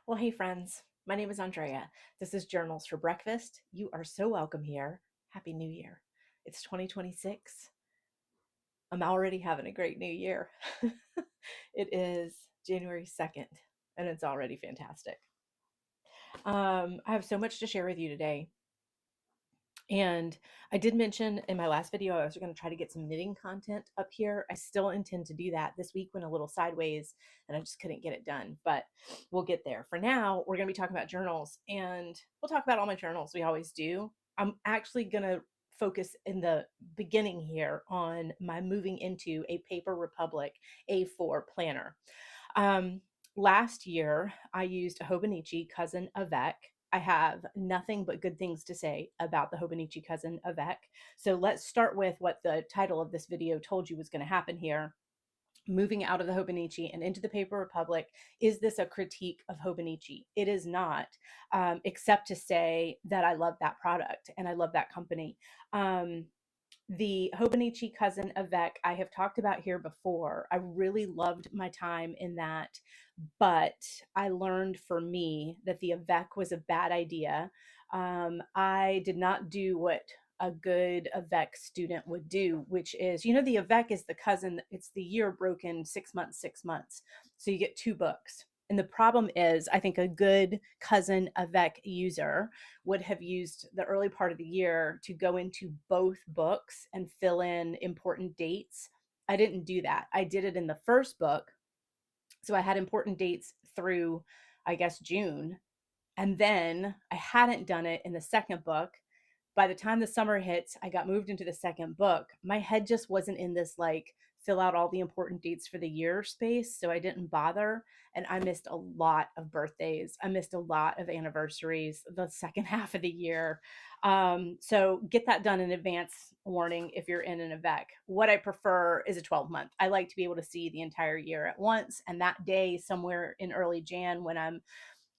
Well, hey, friends. My name is Andrea. This is Journals for Breakfast. You are so welcome here. Happy New Year. It's 2026. I'm already having a great new year. It is January 2nd, and it's already fantastic. I have so much to share with you today. And I did mention in my last video, I was going to try to get some knitting content up here. I still intend to do that. This week went a little sideways and I just couldn't get it done, but we'll get there. For now, we're going to be talking about journals, and we'll talk about all my journals. We always do. I'm actually going to focus in the beginning here on my moving into a Paper Republic A4 planner. Um, Last year, I used a Hobonichi Cousin Avec. I have nothing but good things to say about the Hobonichi Cousin Avec. So let's start with what the title of this video told you was going to happen here. Moving out of the Hobonichi and into the Paper Republic. Is this a critique of Hobonichi? It is not, except to say that I love that product and I love that company. The Hobonichi Cousin Avec, I have talked about here before. I really loved my time in that, but I learned for me that the Avec was a bad idea. I did not do what a good Avec student would do, which is, the Avec is the cousin, it's the year broken 6 months, 6 months. So you get two books. And the problem is, I think a good Cousin Avec user would have used the early part of the year to go into both books and fill in important dates. I didn't do that. I did it in the first book. So I had important dates through, I guess, June. And then I hadn't done it in the second book. By the time the summer hits, I got moved into the second book. My head just wasn't in this like fill out all the important dates for the year space. So I didn't bother. And I missed a lot of birthdays. I missed a lot of anniversaries the second half of the year. So get that done in advance warning if you're in an Avec. What I prefer is a 12-month. I like to be able to see the entire year at once. And that day, somewhere in early Jan, when I'm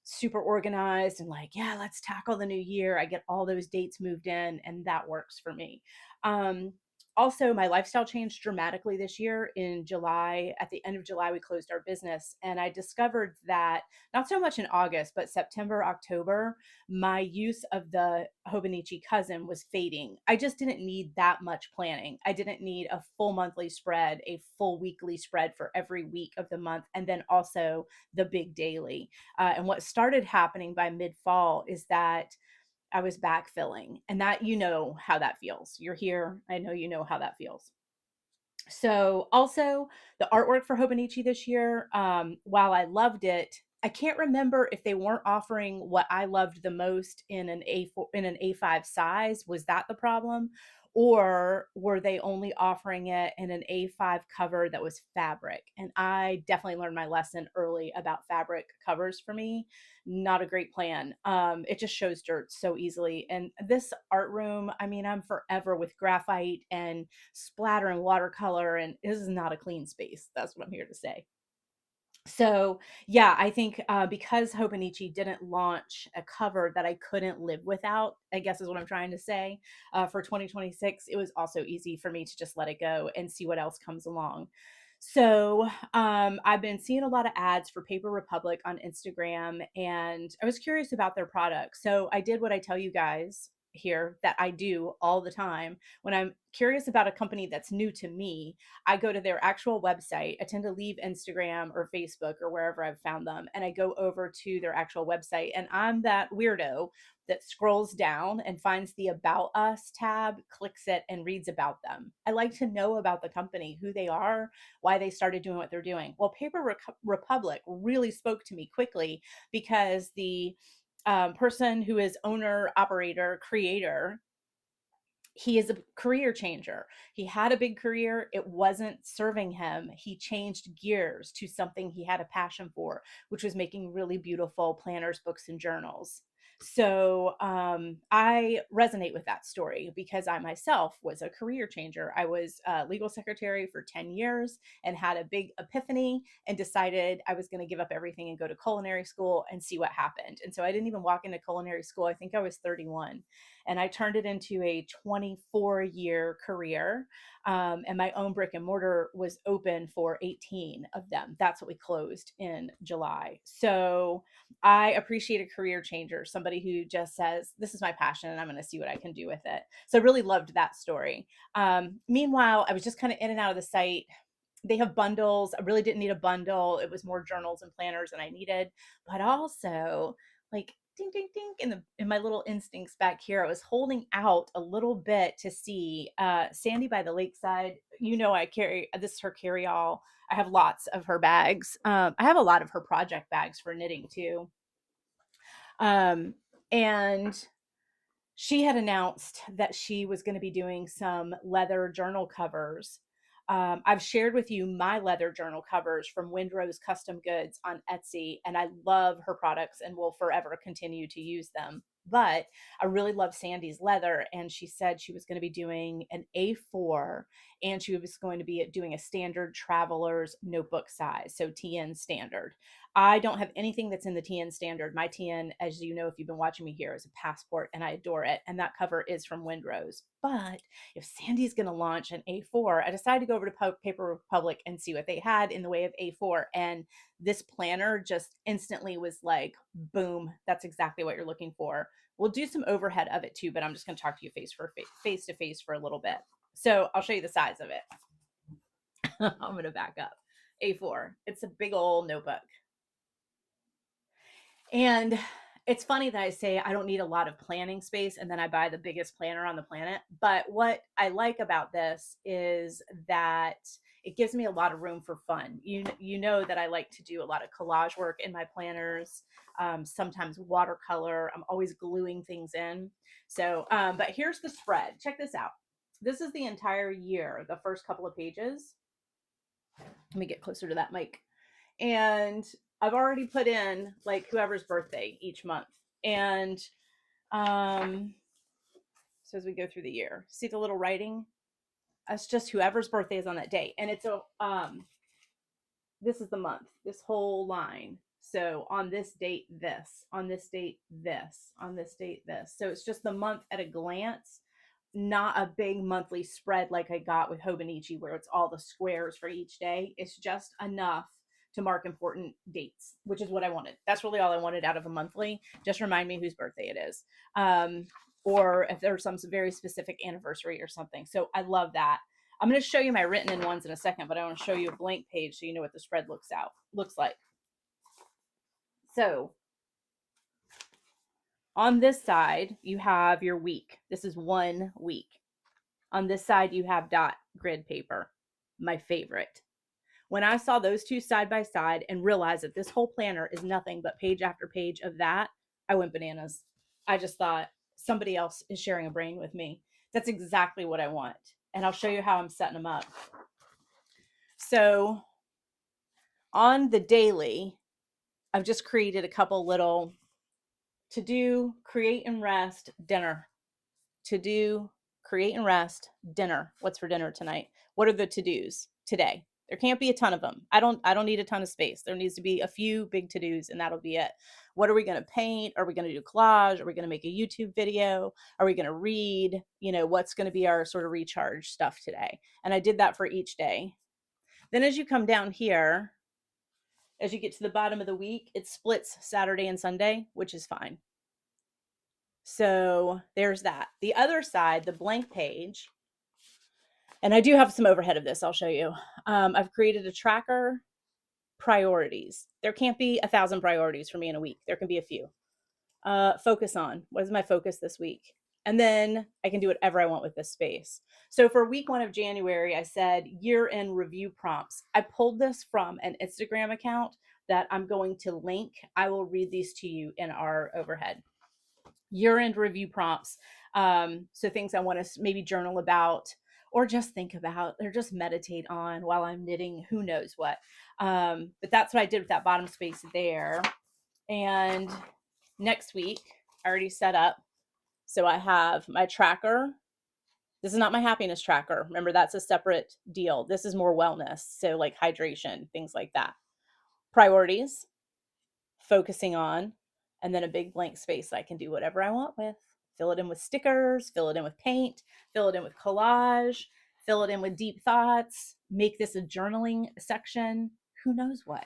super organized and like, yeah, let's tackle the new year, I get all those dates moved in, and that works for me. Um, Also, my lifestyle changed dramatically this year. In July, at the end of July, we closed our business, and I discovered that not so much in August, but September, October, my use of the Hobonichi Cousin was fading. I just didn't need that much planning. I didn't need a full monthly spread, a full weekly spread for every week of the month, and then also the big daily. And what started happening by mid fall is that I was backfilling, and that, how that feels. You're here. I know you know how that feels. So, also the artwork for Hobonichi this year, while I loved it, I can't remember if they weren't offering what I loved the most in an A4 in an A5 size. Was that the problem? Or were they only offering it in an A5 cover that was fabric? And I definitely learned my lesson early about fabric covers for me. Not a great plan. It just shows dirt so easily. And this art room, I mean, I'm forever with graphite and splatter and watercolor, and this is not a clean space. That's what I'm here to say. So yeah, I think because Hobonichi didn't launch a cover that I couldn't live without, I guess is what I'm trying to say, for 2026, it was also easy for me to just let it go and see what else comes along. So I've been seeing a lot of ads for Paper Republic on Instagram, and I was curious about their product. So I did what I tell you guys here that I do all the time. When I'm curious about a company that's new to me, I go to their actual website. I tend to leave Instagram or Facebook or wherever I've found them, and I go over to their actual website. And I'm that weirdo that scrolls down and finds the About Us tab, clicks it, and reads about them. I like to know about the company, who they are, why they started doing what they're doing. Well, Paper Republic really spoke to me quickly because the person who is owner, operator, creator, he is a career changer. He had a big career. It wasn't serving him. He changed gears to something he had a passion for, which was making really beautiful planners, books, and journals. So I resonate with that story because I myself was a career changer. I was a legal secretary for 10 years and had a big epiphany and decided I was going to give up everything and go to culinary school and see what happened. And so I didn't even walk into culinary school. I think I was 31, and I turned it into a 24-year career. And my own brick and mortar was open for 18 of them. That's what we closed in July. So I appreciate a career changer, somebody who just says, this is my passion and I'm going to see what I can do with it. So I really loved that story. Meanwhile, I was just kind of in and out of the site. They have bundles. I really didn't need a bundle. It was more journals and planners than I needed, but also like ding ding ding in my little instincts back here, I was holding out a little bit to see Sandy by the Lakeside. You know, I carry this is her carry all. I have lots of her bags. I have a lot of her project bags for knitting too. And she had announced that she was going to be doing some leather journal covers. I've shared with you my leather journal covers from Windrose Custom Goods on Etsy, and I love her products and will forever continue to use them. But I really love Sandy's leather, and she said she was going to be doing an A4 and she was going to be doing a standard traveler's notebook size, so TN standard. I don't have anything that's in the TN standard. My TN, as you know, if you've been watching me here, is a passport and I adore it. And that cover is from Windrose. But if Sandy's going to launch an A4, I decided to go over to Paper Republic and see what they had in the way of A4. And this planner just instantly was like, boom, that's exactly what you're looking for. We'll do some overhead of it too, but I'm just going to talk to you face to face for a little bit. So I'll show you the size of it. I'm going to back up. A4. It's a big old notebook. And it's funny that I say I don't need a lot of planning space and then I buy the biggest planner on the planet. But what I like about this is that it gives me a lot of room for fun. You know that I like to do a lot of collage work in my planners, sometimes watercolor. I'm always gluing things in. So, but here's the spread. Check this out. This is the entire year, the first couple of pages. Let me get closer to that mic. And I've already put in like whoever's birthday each month. And so as we go through the year, see the little writing? That's just whoever's birthday is on that day. And it's a this is the month, this whole line. So on this date, this, on this date, this, on this date, this. So it's just the month at a glance, not a big monthly spread like I got with Hobonichi where it's all the squares for each day. It's just enough to mark important dates, which is what I wanted. That's really all I wanted out of a monthly. Just remind me whose birthday it is. Or if there's some very specific anniversary or something. So I love that. I'm going to show you my written in ones in a second, but I want to show you a blank page so you know what the spread looks like. So on this side, you have your week. This is 1 week. On this side, you have dot grid paper, my favorite. When I saw those two side by side and realized that this whole planner is nothing but page after page of that, I went bananas. I just thought somebody else is sharing a brain with me. That's exactly what I want. And I'll show you how I'm setting them up. So on the daily, I've just created a couple little to do, create and rest, dinner. To do, create and rest, dinner. What's for dinner tonight? What are the to-dos today? There can't be a ton of them. I don't need a ton of space. There needs to be a few big to-dos and that'll be it. What are we going to paint? Are we going to do collage? Are we going to make a YouTube video? Are we going to read? You know, what's going to be our sort of recharge stuff today? And I did that for each day. Then as you come down here, as you get to the bottom of the week, it splits Saturday and Sunday, which is fine. So there's that. The other side, the blank page, and I do have some overhead of this, I'll show you. I've created a tracker, priorities. There can't be 1,000 priorities for me in a week. There can be a few. Focus on, what is my focus this week? And then I can do whatever I want with this space. So for week 1 of January, I said year-end review prompts. I pulled this from an Instagram account that I'm going to link. I will read these to you in our overhead. Year-end review prompts. So things I want to maybe journal about or just think about or just meditate on while I'm knitting, who knows what. But that's what I did with that bottom space there. And next week, I already set up. So I have my tracker. This is not my happiness tracker. Remember, that's a separate deal. This is more wellness. So like hydration, things like that. Priorities, focusing on, and then a big blank space I can do whatever I want with. Fill it in with stickers, fill it in with paint, fill it in with collage. fill it in with deep thoughts, make this a journaling section. Who knows what?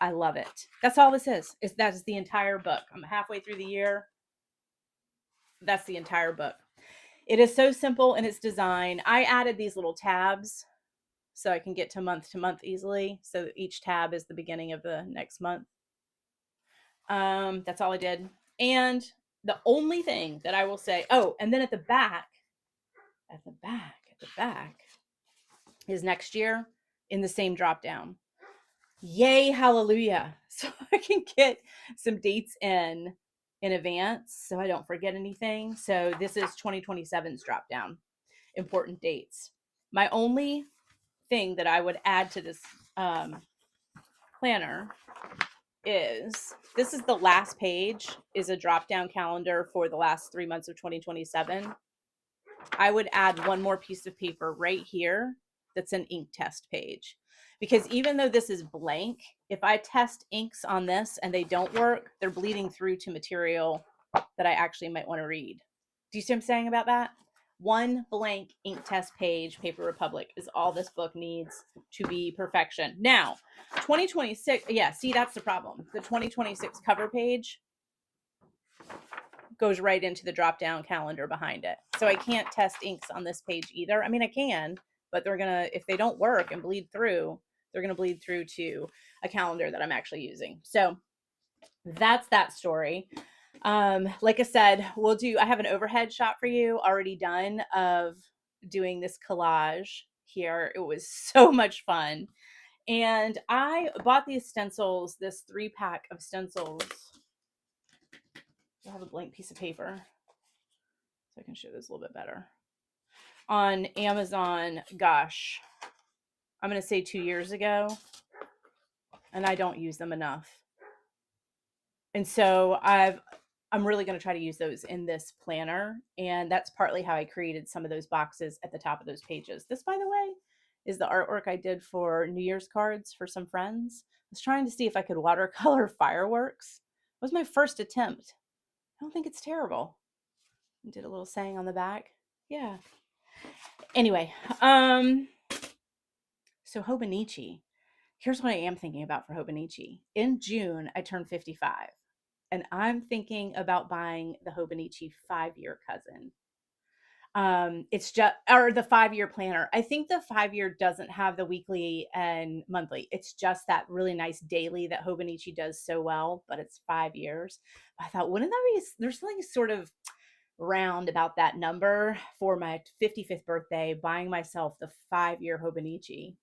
I love it. That's all this is. That's the entire book. I'm halfway through the year. That's the entire book. It is so simple in its design. I added these little tabs so I can get to month easily. So each tab is the beginning of the next month. That's all I did. And the only thing that I will say, oh, and then at the back is next year in the same drop down. Yay, hallelujah. So I can get some dates in advance so I don't forget anything. So this is 2027's drop down, important dates. My only thing that I would add to this planner is this is the last page, is a drop down calendar for the last 3 months of 2027. I would add one more piece of paper right here that's an ink test page. Because even though this is blank, if I test inks on this and they don't work, they're bleeding through to material that I actually might want to read. Do you see what I'm saying about that? One blank ink test page, Paper Republic, is all this book needs to be perfection. Now, 2026, yeah, see, that's the problem. The 2026 cover page goes right into the drop-down calendar behind it. So I can't test inks on this page either. I mean, I can, but they're going to, if they don't work and bleed through, they're going to bleed through to a calendar that I'm actually using. So that's that story. Like I said, I have an overhead shot for you already done of doing this collage here. It was so much fun. And I bought these stencils, this 3-pack of stencils. I have a blank piece of paper so I can show this a little bit better. On Amazon, gosh, I'm going to say 2 years ago, and I don't use them enough. And so I'm really going to try to use those in this planner. And that's partly how I created some of those boxes at the top of those pages. This, by the way, is the artwork I did for New Year's cards for some friends. I was trying to see if I could watercolor fireworks. It was my first attempt. I don't think it's terrible. I did a little saying on the back. Yeah. Anyway, so Hobonichi. Here's what I am thinking about for Hobonichi. In June, I turned 55. And I'm thinking about buying the Hobonichi 5-year cousin. It's just, or the 5-year planner. I think the 5-year doesn't have the weekly and monthly. It's just that really nice daily that Hobonichi does so well, but it's 5 years. I thought, wouldn't that be, there's something sort of round about that number for my 55th birthday, buying myself the 5-year Hobonichi.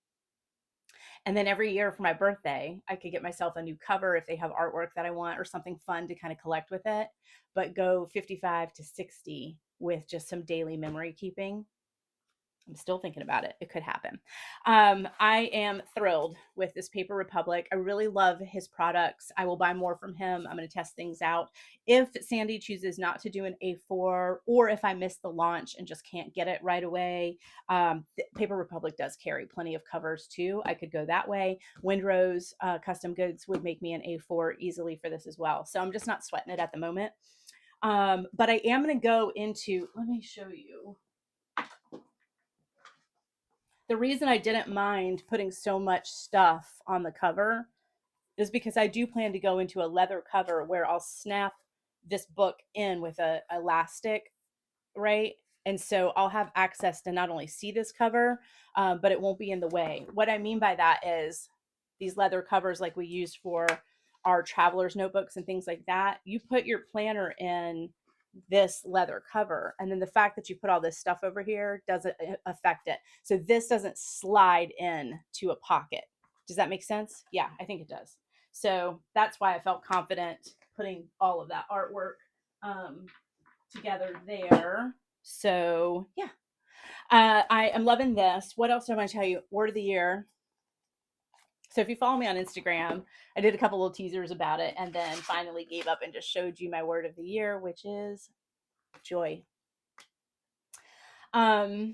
And then every year for my birthday, I could get myself a new cover if they have artwork that I want or something fun to kind of collect with it, but go 55 to 60 with just some daily memory keeping. I'm still thinking about it. It could happen. I am thrilled with this Paper Republic. I really love his products. I will buy more from him. I'm going to test things out. If Sandy chooses not to do an A4, or if I miss the launch and just can't get it right away, Paper Republic does carry plenty of covers too. I could go that way. Windrose Custom Goods would make me an A4 easily for this as well. So I'm just not sweating it at the moment. But I am going to go into, let me show you. The reason I didn't mind putting so much stuff on the cover is because I do plan to go into a leather cover where I'll snap this book in with a elastic, right? And so I'll have access to not only see this cover, but it won't be in the way. What I mean by that is these leather covers like we use for our traveler's notebooks and things like that, you put your planner in this leather cover, and then the fact that you put all this stuff over here doesn't affect it. So this doesn't slide in to a pocket. Does that make sense? Yeah, I think it does. So that's why I felt confident putting all of that artwork together there. So yeah, I am loving this. What else do I want to tell you? Word of the year. So if you follow me on Instagram, I did a couple little teasers about it and then finally gave up and just showed you my word of the year, which is joy. I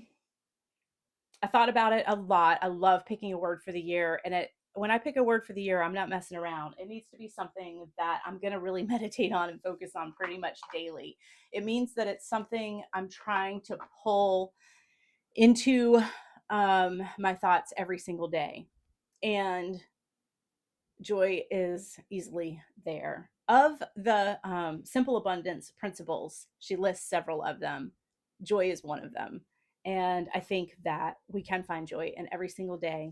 thought about it a lot. I love picking a word for the year. And when I pick a word for the year, I'm not messing around. It needs to be something that I'm going to really meditate on and focus on pretty much daily. It means that it's something I'm trying to pull into my thoughts every single day. And joy is easily there. Of the simple abundance principles, she lists several of them. Joy is one of them. And I think that we can find joy in every single day,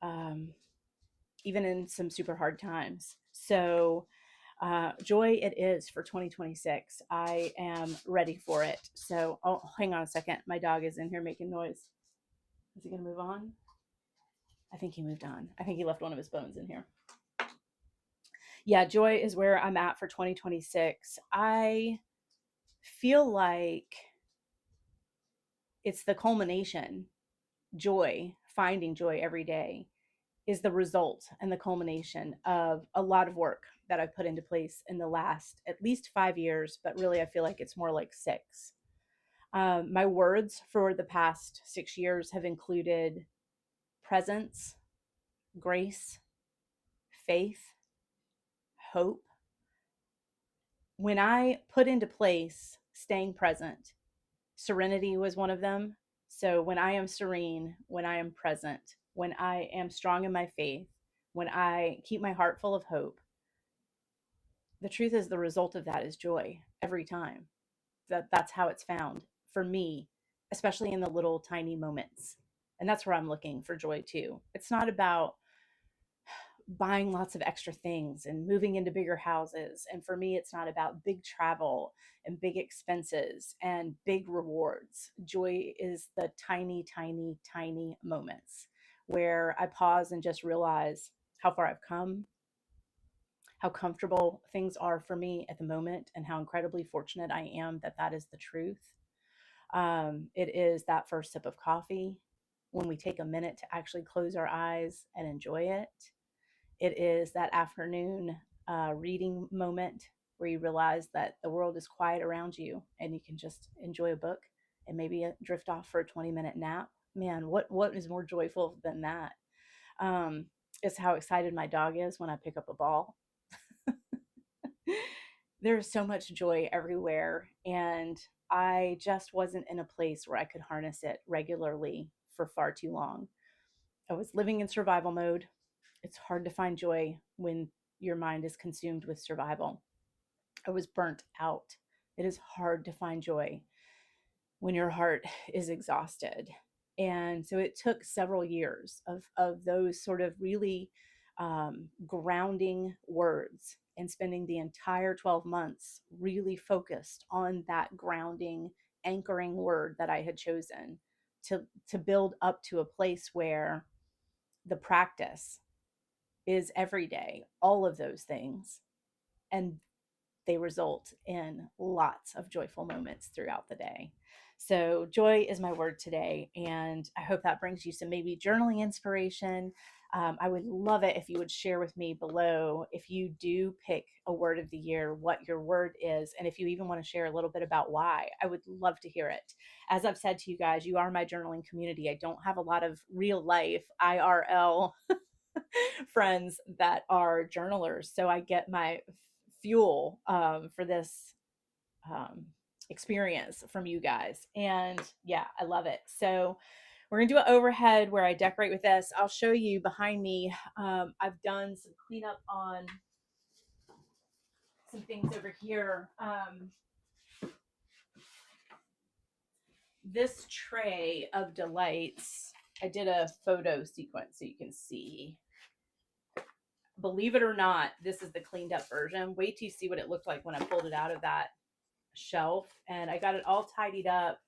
um, even in some super hard times. So, joy it is for 2026. I am ready for it. So, oh, hang on a second. My dog is in here making noise. Is he going to move on? I think he moved on. I think he left one of his bones in here. Yeah, joy is where I'm at for 2026. I feel like it's the culmination. Joy, finding joy every day, is the result and the culmination of a lot of work that I've put into place in the last at least 5 years, but really I feel like it's more like 6. My words for the past 6 years have included presence, grace, faith, hope. When I put into place staying present, serenity was one of them. So when I am serene, when I am present, when I am strong in my faith, when I keep my heart full of hope, the truth is the result of that is joy every time. That's how it's found for me, especially in the little tiny moments. And that's where I'm looking for joy too. It's not about buying lots of extra things and moving into bigger houses. And for me, it's not about big travel and big expenses and big rewards. Joy is the tiny, tiny, tiny moments where I pause and just realize how far I've come, how comfortable things are for me at the moment, and how incredibly fortunate I am that that is the truth. It is that first sip of coffee when we take a minute to actually close our eyes and enjoy it. It is that afternoon reading moment where you realize that the world is quiet around you and you can just enjoy a book and maybe drift off for a 20-minute nap. Man, what is more joyful than that? It's how excited my dog is when I pick up a ball. There's so much joy everywhere, and I just wasn't in a place where I could harness it regularly for far too long. I was living in survival mode. It's hard to find joy when your mind is consumed with survival. I was burnt out. It is hard to find joy when your heart is exhausted. And so it took several years of those sort of really grounding words, and spending the entire 12 months really focused on that grounding, anchoring word that I had chosen to build up to a place where the practice is every day, all of those things. And they result in lots of joyful moments throughout the day. So, joy is my word today. And I hope that brings you some maybe journaling inspiration. I would love it if you would share with me below, if you do pick a word of the year, what your word is. And if you even want to share a little bit about why, I would love to hear it. As I've said to you guys, you are my journaling community. I don't have a lot of real life IRL friends that are journalers. So I get my fuel for this experience from you guys. And yeah, I love it. So we're going to do an overhead where I decorate with this. I'll show you behind me. I've done some cleanup on some things over here. This tray of delights, I did a photo sequence so you can see. Believe it or not, this is the cleaned up version. Wait till you see what it looked like when I pulled it out of that shelf, and I got it all tidied up,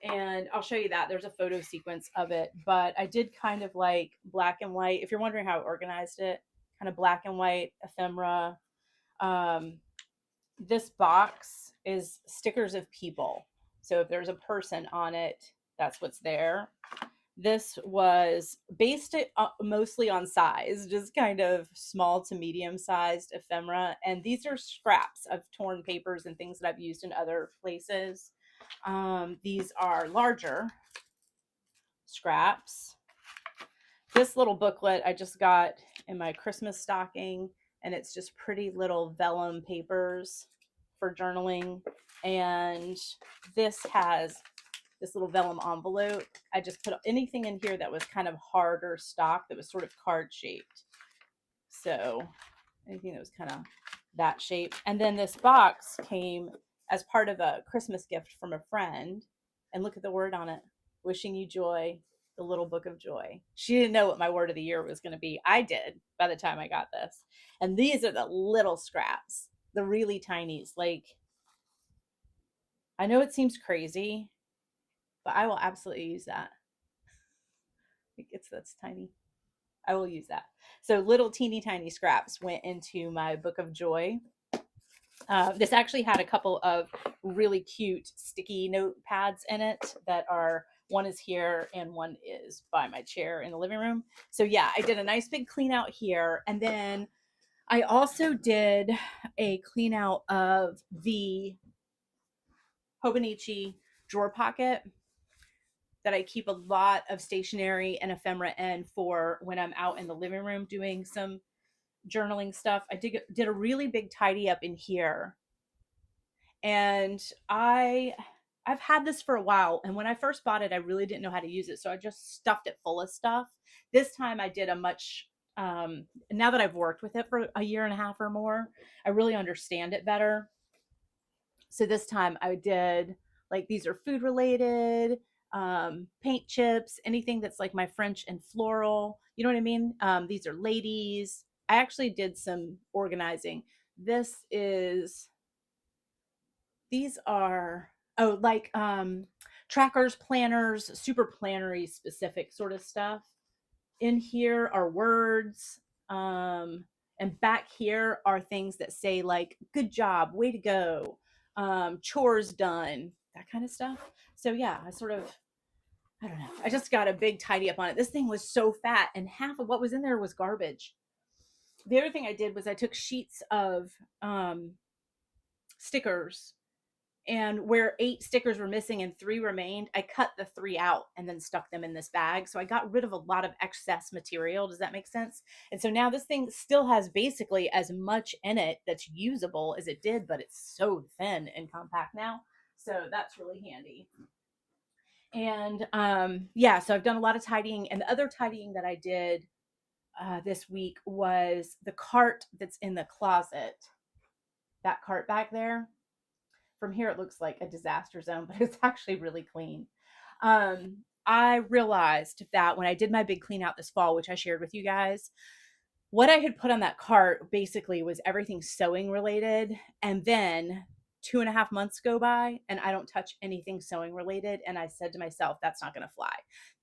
and I'll show you that. There's a photo sequence of it, but I did kind of like black and white. If you're wondering how I organized it, kind of black and white ephemera. This box is stickers of people. So if there's a person on it, that's what's there. This was based mostly on size, just kind of small to medium sized ephemera. And these are scraps of torn papers and things that I've used in other places. These are larger scraps. This little booklet I just got in my Christmas stocking, and it's just pretty little vellum papers for journaling. And this has this little vellum envelope. I just put anything in here that was kind of harder stock that was sort of card shaped. So anything that was kind of that shape. And then this box came as part of a Christmas gift from a friend. And look at the word on it: wishing you joy, the little book of joy. She didn't know what my word of the year was going to be. I did by the time I got this. And these are the little scraps, the really tinies. Like, I know it seems crazy, but I will absolutely use that. That's tiny. I will use that. So little teeny tiny scraps went into my book of joy. This actually had a couple of really cute sticky notepads in it that are, one is here and one is by my chair in the living room. So yeah, I did a nice big clean out here. And then I also did a clean out of the Hobonichi drawer pocket that I keep a lot of stationery and ephemera in for when I'm out in the living room doing some journaling stuff. I did a really big tidy up in here. And I've had this for a while, and when I first bought it I really didn't know how to use it, so I just stuffed it full of stuff. This time I did a much now that I've worked with it for a year and a half or more, I really understand it better. So this time I did, like, these are food related, paint chips, anything that's like my French and floral, you know what I mean. These are ladies. I actually did some organizing. This is These are, oh, like trackers, planners, super plannery specific sort of stuff. In here are words. And back here are things that say like good job, way to go, chores done, that kind of stuff. So yeah, I don't know. I just got a big tidy up on it. This thing was so fat, and half of what was in there was garbage. The other thing I did was I took sheets of stickers, and where 8 stickers were missing and 3 remained, I cut the 3 out and then stuck them in this bag. So I got rid of a lot of excess material. Does that make sense? And so now this thing still has basically as much in it that's usable as it did, but it's so thin and compact now. So that's really handy. And yeah, so I've done a lot of tidying. And the other tidying that I did this week was the cart that's in the closet. That cart back there. From here it looks like a disaster zone, but it's actually really clean. I realized that when I did my big clean out this fall, which I shared with you guys, what I had put on that cart basically was everything sewing related. And then 2.5 months go by and I don't touch anything sewing related. And I said to myself, that's not going to fly.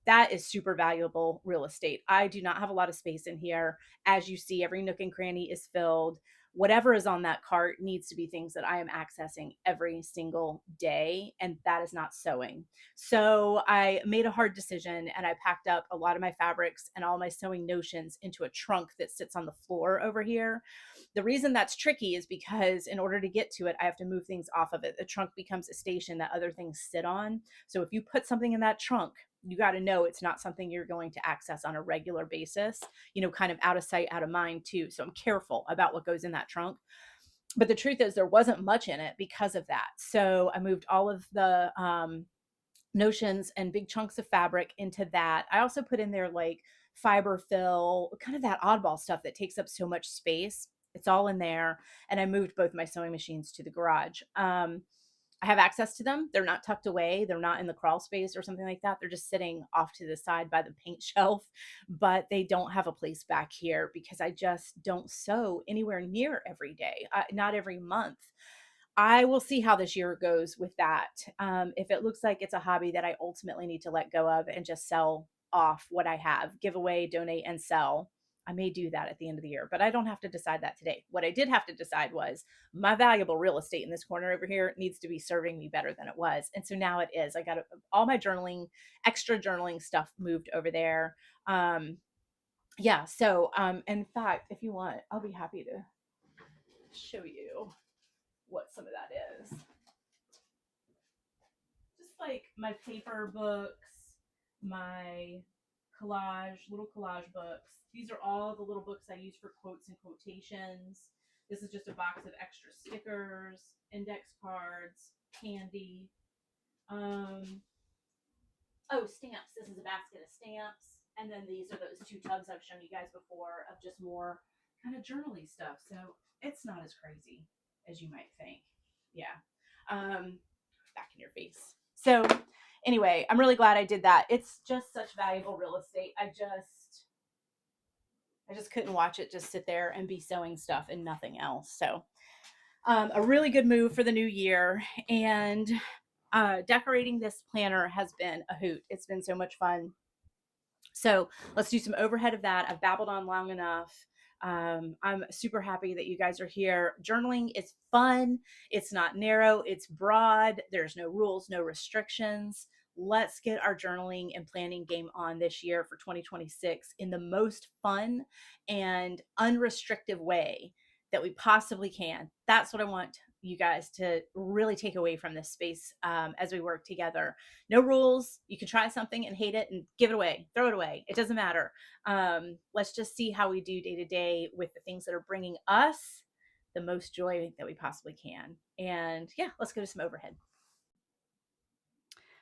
That is super valuable real estate. I do not have a lot of space in here. As you see, every nook and cranny is filled. Whatever is on that cart needs to be things that I am accessing every single day, and that is not sewing. So I made a hard decision and I packed up a lot of my fabrics and all my sewing notions into a trunk that sits on the floor over here. The reason that's tricky is because in order to get to it, I have to move things off of it. The trunk becomes a station that other things sit on. So if you put something in that trunk, you got to know it's not something you're going to access on a regular basis, kind of out of sight, out of mind too. So I'm careful about what goes in that trunk. But the truth is there wasn't much in it because of that. So I moved all of the notions and big chunks of fabric into that. I also put in there like fiber fill, kind of that oddball stuff that takes up so much space. It's all in there. And I moved both my sewing machines to the garage. I have access to them. They're not tucked away. They're not in the crawl space or something like that. They're just sitting off to the side by the paint shelf, but they don't have a place back here because I just don't sew anywhere near every day, not every month. I will see how this year goes with that. If it looks like it's a hobby that I ultimately need to let go of and just sell off what I have, give away, donate, and sell, I may do that at the end of the year, but I don't have to decide that today. What I did have to decide was my valuable real estate in this corner over here needs to be serving me better than it was. And so now it is. I got all my journaling, extra journaling stuff moved over there. Yeah. So, in fact, if you want, I'll be happy to show you what some of that is. Just like my paper books, my little collage books. These are all the little books I use for quotes and quotations. This is just a box of extra stickers, index cards, candy. Oh, stamps. This is a basket of stamps. And then these are those 2 tubs I've shown you guys before of just more kind of journaly stuff. So it's not as crazy as you might think. Yeah. Back in your face. So anyway, I'm really glad I did that. It's just such valuable real estate. I just couldn't watch it just sit there and be sewing stuff and nothing else. So a really good move for the new year. And decorating this planner has been a hoot. It's been so much fun. So let's do some overhead of that. I've babbled on long enough. I'm super happy that you guys are here. Journaling is fun. It's not narrow, it's broad. There's no rules, no restrictions. Let's get our journaling and planning game on this year for 2026 in the most fun and unrestricted way that we possibly can. That's what I want you guys to really take away from this space as we work together. No rules. You can try something and hate it and give it away, throw it away. It doesn't matter. Let's just see how we do day to day with the things that are bringing us the most joy that we possibly can. And yeah, let's go to some overhead.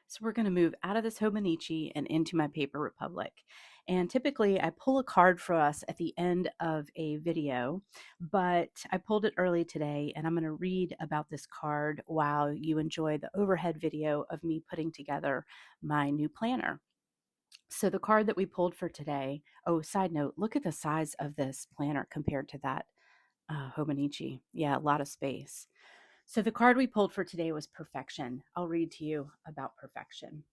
So we're going to move out of this Hobonichi and into my Paper Republic. And typically I pull a card for us at the end of a video, but I pulled it early today and I'm going to read about this card while you enjoy the overhead video of me putting together my new planner. So the card that we pulled for today, oh, side note, look at the size of this planner compared to that Hobonichi. Yeah, a lot of space. So the card we pulled for today was perfection. I'll read to you about perfection.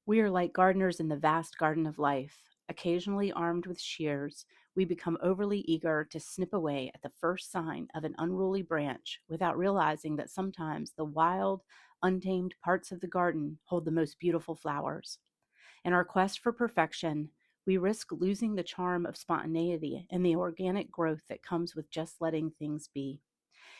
We are like gardeners in the vast garden of life. Occasionally armed with shears, we become overly eager to snip away at the first sign of an unruly branch without realizing that sometimes the wild, untamed parts of the garden hold the most beautiful flowers. In our quest for perfection, we risk losing the charm of spontaneity and the organic growth that comes with just letting things be.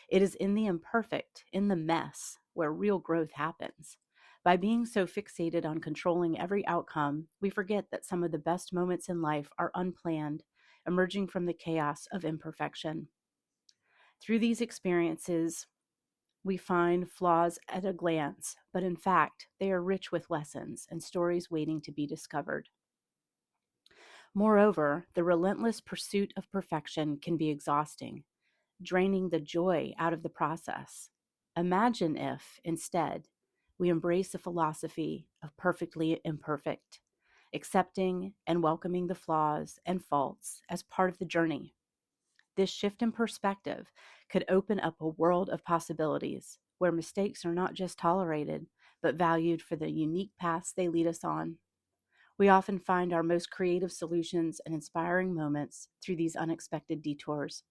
It is in the imperfect, in the mess, where real growth happens. By being so fixated on controlling every outcome, we forget that some of the best moments in life are unplanned, emerging from the chaos of imperfection. Through these experiences, we find flaws at a glance, but in fact, they are rich with lessons and stories waiting to be discovered. Moreover, the relentless pursuit of perfection can be exhausting, draining the joy out of the process. Imagine if, instead, we embrace a philosophy of perfectly imperfect, accepting and welcoming the flaws and faults as part of the journey. This shift in perspective could open up a world of possibilities where mistakes are not just tolerated, but valued for the unique paths they lead us on. We often find our most creative solutions and inspiring moments through these unexpected detours.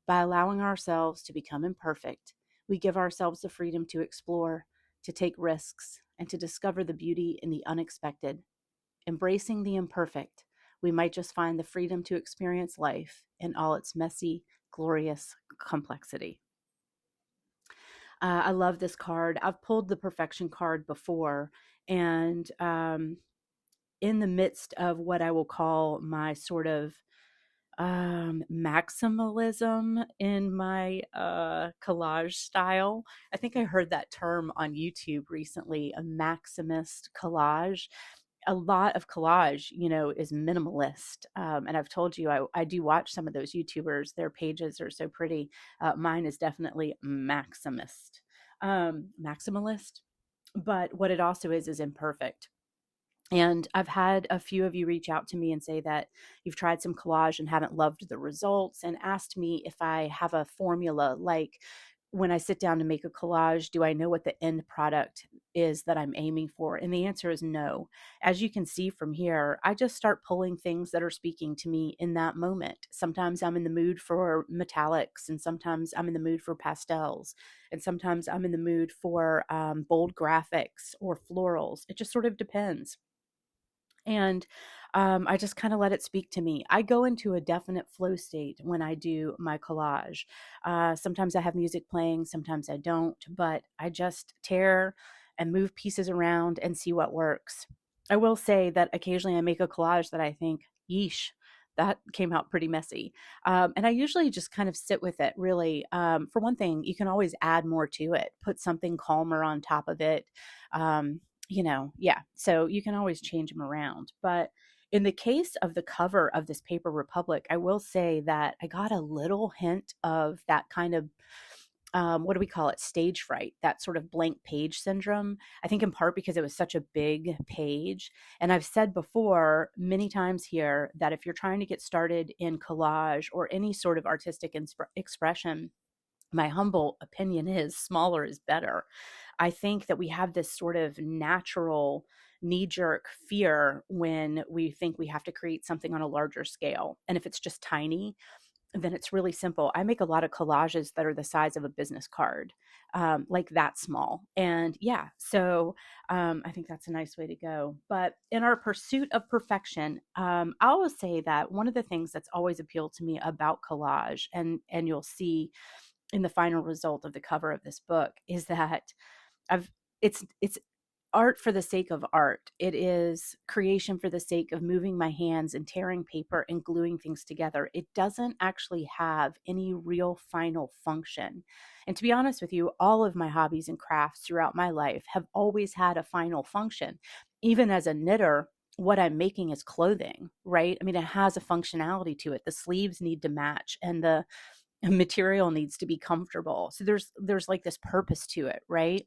By allowing ourselves to become imperfect, we give ourselves the freedom to explore, to take risks, and to discover the beauty in the unexpected. Embracing the imperfect, we might just find the freedom to experience life in all its messy, glorious complexity. I love this card. I've pulled the perfection card before, and in the midst of what I will call my sort of maximalism in my collage style. I think I heard that term on YouTube recently, a maximist collage. A lot of collage, is minimalist. And I've told you, I do watch some of those YouTubers. Their pages are so pretty. Mine is definitely maximalist. But what it also is imperfect. And I've had a few of you reach out to me and say that you've tried some collage and haven't loved the results, and asked me if I have a formula, like when I sit down to make a collage, do I know what the end product is that I'm aiming for? And the answer is no. As you can see from here, I just start pulling things that are speaking to me in that moment. Sometimes I'm in the mood for metallics, and sometimes I'm in the mood for pastels, and sometimes I'm in the mood for bold graphics or florals. It just sort of depends. And I just kind of let it speak to me. I go into a definite flow state when I do my collage. Sometimes I have music playing, sometimes I don't, but I just tear and move pieces around and see what works. I will say that occasionally I make a collage that I think, yeesh, that came out pretty messy. And I usually just kind of sit with it, really. For one thing, you can always add more to it, put something calmer on top of it. yeah. So you can always change them around. But in the case of the cover of this Paper Republic, I will say that I got a little hint of that kind of what do we call it? Stage fright, that sort of blank page syndrome. I think in part because it was such a big page. And I've said before many times here that if you're trying to get started in collage or any sort of artistic expression, my humble opinion is smaller is better. I think that we have this sort of natural knee jerk fear when we think we have to create something on a larger scale. And if it's just tiny, then it's really simple. I make a lot of collages that are the size of a business card, like that small. And yeah, so I think that's a nice way to go. But in our pursuit of perfection, I always say that one of the things that's always appealed to me about collage, and you'll see in the final result of the cover of this book, is that I've it's art for the sake of art. It is creation for the sake of moving my hands and tearing paper and gluing things together. It doesn't actually have any real final function. And to be honest with you, all of my hobbies and crafts throughout my life have always had a final function. Even as a knitter, what I'm making is clothing, right? I mean, it has a functionality to it. The sleeves need to match and the material needs to be comfortable. So there's like this purpose to it, right?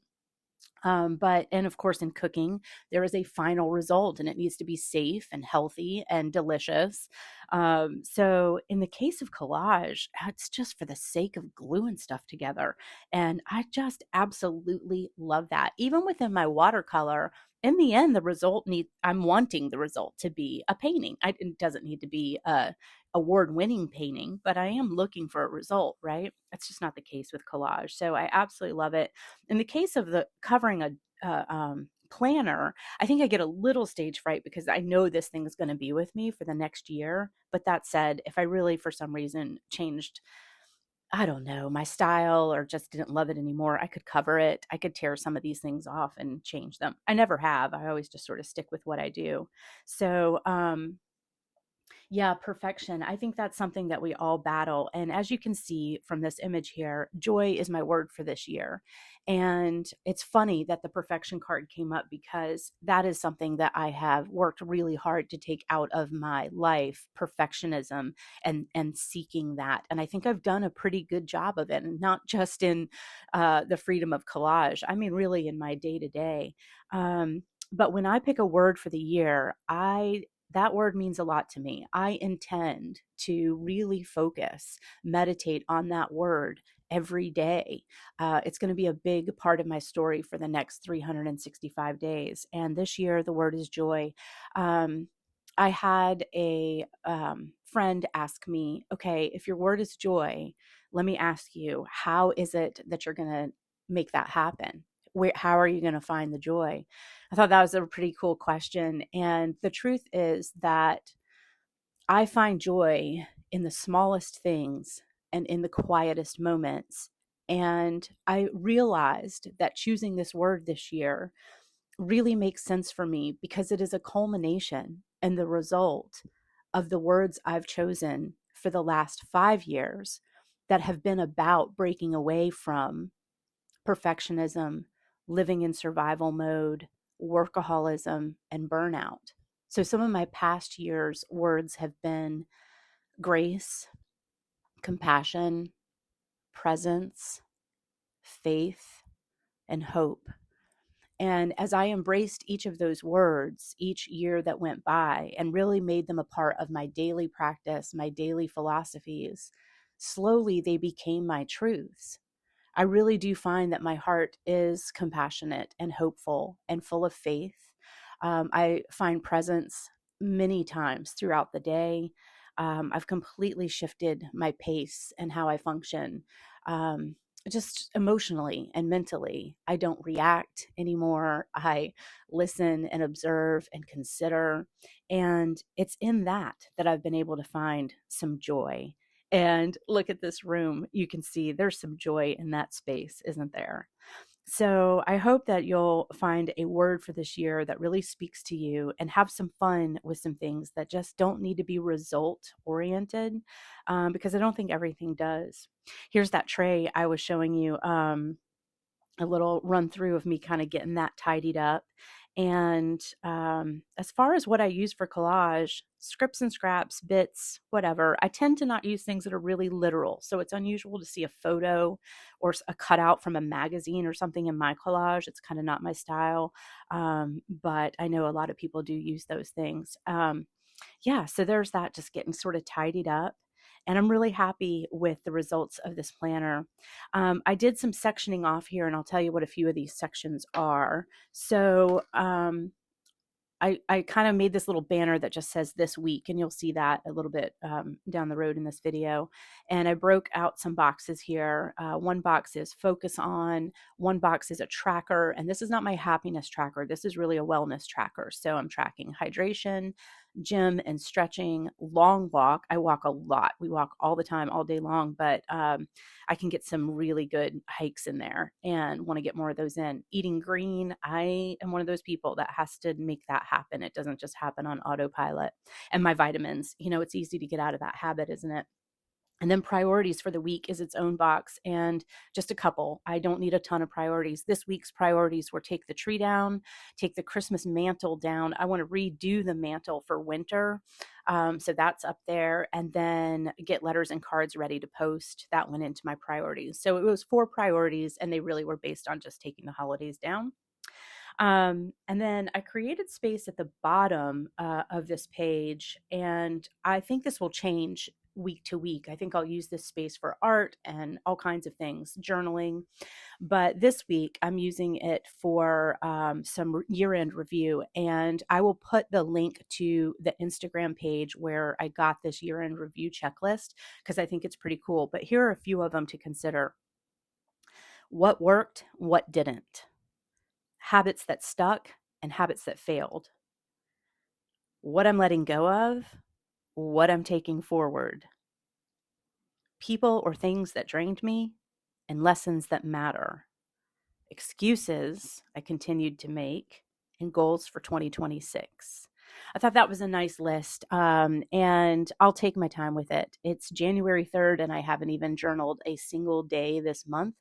But, and of course, in cooking, there is a final result and it needs to be safe and healthy and delicious. So, in the case of collage, it's just for the sake of gluing stuff together. And I just absolutely love that. Even within my watercolor, in the end, I'm wanting the result to be a painting. It doesn't need to be a award-winning painting, but I am looking for a result, right? That's just not the case with collage. So I absolutely love it. In the case of the covering a planner, I think I get a little stage fright because I know this thing is going to be with me for the next year. But that said, if I really, for some reason, changed, I don't know, my style or just didn't love it anymore, I could cover it. I could tear some of these things off and change them. I never have. I always just sort of stick with what I do. So, yeah, perfection. I think that's something that we all battle. And as you can see from this image here, joy is my word for this year. And it's funny that the perfection card came up because that is something that I have worked really hard to take out of my life, perfectionism and seeking that. And I think I've done a pretty good job of it, and not just in the freedom of collage. I mean, really in my day to day. But when I pick a word for the year, that word means a lot to me. I intend to really focus, meditate on that word every day. It's going to be a big part of my story for the next 365 days. And this year, the word is joy. I had a friend ask me, okay, if your word is joy, let me ask you, how is it that you're going to make that happen? How are you going to find the joy? I thought that was a pretty cool question. And the truth is that I find joy in the smallest things and in the quietest moments. And I realized that choosing this word this year really makes sense for me because it is a culmination and the result of the words I've chosen for the last 5 years that have been about breaking away from perfectionism, living in survival mode, workaholism, and burnout. So, some of my past years' words have been grace, compassion, presence, faith, and hope. And as I embraced each of those words each year that went by and really made them a part of my daily practice, my daily philosophies, slowly they became my truths. I really do find that my heart is compassionate and hopeful and full of faith. I find presence many times throughout the day. I've completely shifted my pace and how I function, just emotionally and mentally. I don't react anymore. I listen and observe and consider. And it's in that I've been able to find some joy. And look at this room. You can see there's some joy in that space, isn't there? So I hope that you'll find a word for this year that really speaks to you and have some fun with some things that just don't need to be result oriented, because I don't think everything does. Here's that tray I was showing you. a little run through of me kind of getting that tidied up. And as far as what I use for collage, scripts and scraps, bits, whatever, I tend to not use things that are really literal. So it's unusual to see a photo or a cutout from a magazine or something in my collage. It's kind of not my style. But I know a lot of people do use those things. Yeah, so there's that, just getting sort of tidied up. And I'm really happy with the results of this planner. I did some sectioning off here, and I'll tell you what a few of these sections are. So I kind of made this little banner that just says this week, and you'll see that a little bit down the road in this video. And I broke out some boxes here. One box is focus on, one box is a tracker, and this is not my happiness tracker. This is really a wellness tracker. So I'm tracking hydration, gym and stretching, long walk. I walk a lot. We walk all the time, all day long, but I can get some really good hikes in there and want to get more of those in. Eating green, I am one of those people that has to make that happen. It doesn't just happen on autopilot. And my vitamins, it's easy to get out of that habit, isn't it? And then priorities for the week is its own box, and just a couple. I don't need a ton of priorities. This week's priorities were take the tree down, take the Christmas mantle down. I want to redo the mantle for winter. So that's up there. And then get letters and cards ready to post. That went into my priorities. So it was 4 priorities, and they really were based on just taking the holidays down. And then I created space at the bottom of this page, and I think this will change week to week. I think I'll use this space for art and all kinds of things, journaling. But this week, I'm using it for some year-end review, and I will put the link to the Instagram page where I got this year-end review checklist, because I think it's pretty cool. But here are a few of them to consider. What worked, what didn't? Habits that stuck and habits that failed. What I'm letting go of, what I'm taking forward. People or things that drained me, and lessons that matter. Excuses I continued to make, and goals for 2026. I thought that was a nice list, and I'll take my time with it. It's January 3rd, and I haven't even journaled a single day this month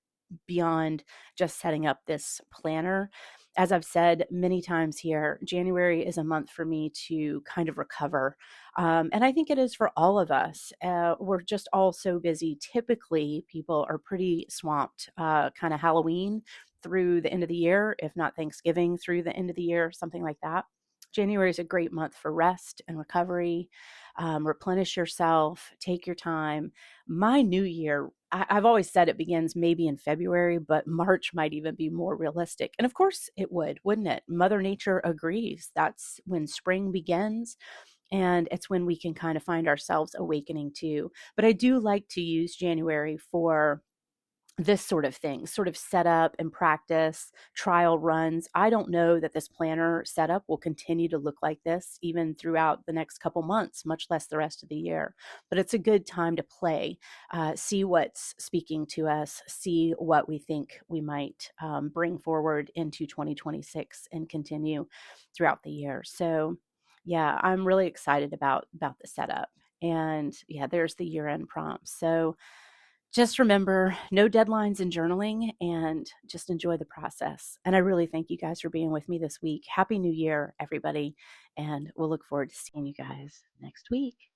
beyond just setting up this planner. As I've said many times here, January is a month for me to kind of recover. And I think it is for all of us. We're just all so busy. Typically, people are pretty swamped, kind of Halloween through the end of the year, if not Thanksgiving through the end of the year, something like that. January is a great month for rest and recovery. Replenish yourself, take your time. My new year, I've always said it begins maybe in February, but March might even be more realistic. And of course it would, wouldn't it? Mother Nature agrees. That's when spring begins. And it's when we can kind of find ourselves awakening too. But I do like to use January for this sort of thing, sort of setup and practice, trial runs. I don't know that this planner setup will continue to look like this even throughout the next couple months, much less the rest of the year. But it's a good time to play, see what's speaking to us, see what we think we might bring forward into 2026 and continue throughout the year. So yeah, I'm really excited about the setup. And yeah, there's the year-end prompt. So just remember, no deadlines in journaling, and just enjoy the process. And I really thank you guys for being with me this week. Happy New Year, everybody. And we'll look forward to seeing you guys next week.